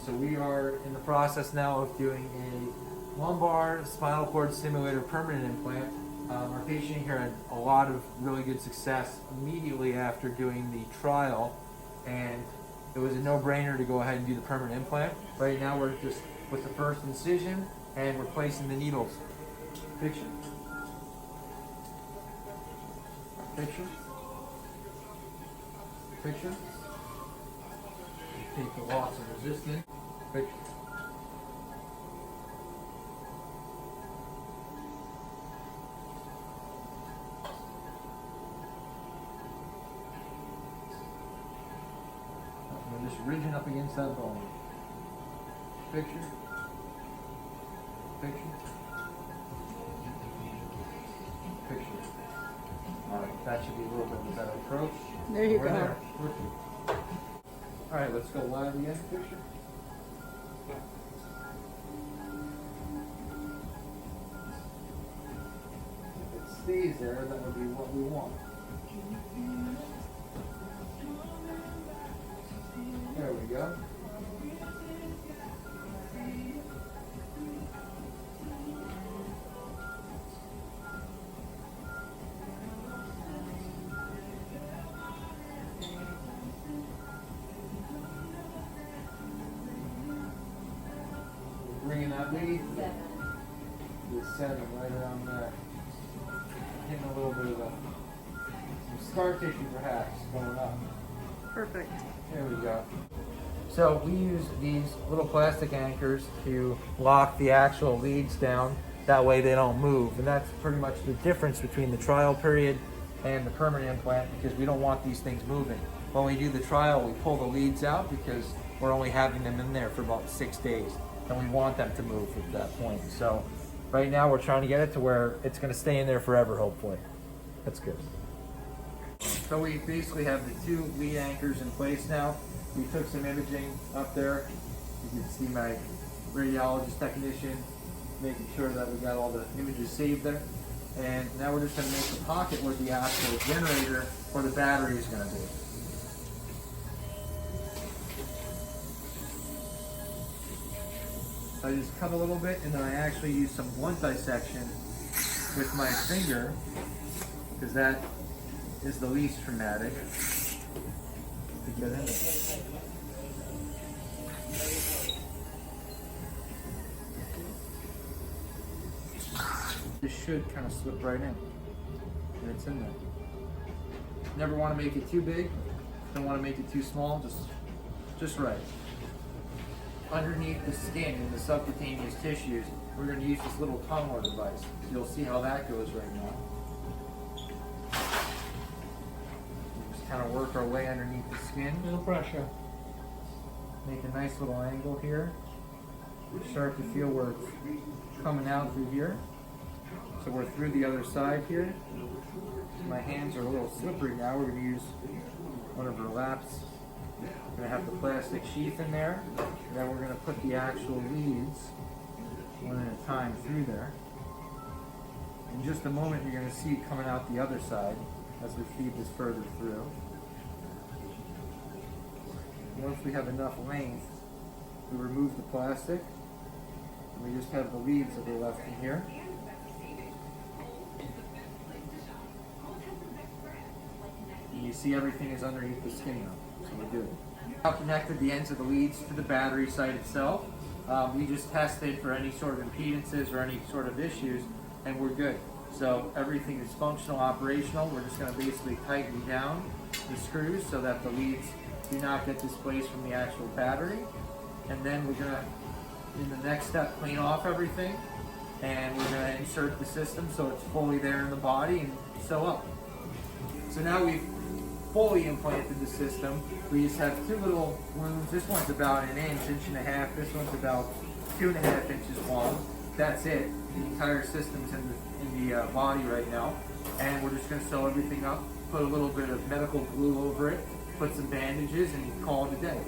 So we are in the process now of doing a lumbar spinal cord stimulator permanent implant. Our patient here had a lot of really good success immediately after doing the trial, and it was a no-brainer to go ahead and do the permanent implant. Right now we're just with the first incision and we're placing the needles. Picture. Picture. Picture. Take the loss of resistance. Picture. We're just ridging up against that bone. Picture. Picture. Picture. Alright, that should be a little bit of a better approach. There you We're go. there. Perfect. Alright, let's go live again. Picture. If it stays there, that would be what we want. There we go. Bringing that lead, just setting right around there. Hitting a little bit of some scar tissue perhaps going up. Perfect. There we go. So we use these little plastic anchors to lock the actual leads down. That way they don't move. And that's pretty much the difference between the trial period and the permanent implant, because we don't want these things moving. When we do the trial, we pull the leads out because we're only having them in there for about 6 days. And we want them to move at that point. So right now we're trying to get it to where it's going to stay in there forever, hopefully. That's good. So we basically have the 2 lead anchors in place now. We took some imaging up there. You can see my radiologist technician making sure that we got all the images saved there. And now we're just going to make the pocket where the actual generator or the battery is going to be. I just cut a little bit, and then I actually use some blunt dissection with my finger, because that is the least traumatic to get in there. This should kind of slip right in, and it's in there. Never want to make it too big, don't want to make it too small, just right. Underneath the skin in the subcutaneous tissues, we're going to use this little tunneler device. You'll see how that goes right now. Just kind of work our way underneath the skin. No pressure. Make a nice little angle here. Start to feel where it's coming out through here. So we're through the other side here. My hands are a little slippery now. We're going to use one of our laps. We're going to have the plastic sheath in there. And then we're going to put the actual leads one at a time through there. In just a moment, you're going to see it coming out the other side as we feed this further through. Once we have enough length, we remove the plastic. And we just have the leads that are left in here. And you see everything is underneath the skin now. So we're good. Now connected the ends of the leads to the battery site itself. We just tested for any sort of impedances or any sort of issues, and we're good. So everything is functional, operational. We're just going to basically tighten down the screws so that the leads do not get displaced from the actual battery. And then we're going to, in the next step, clean off everything, and we're going to insert the system so it's fully there in the body and sew up. So now we've fully implanted the system. We just have 2 little wounds. This one's about an inch and a half. This one's about 2.5 inches long. That's it. The entire system's in the body right now. And we're just going to sew everything up, put a little bit of medical glue over it, put some bandages, and call it a day.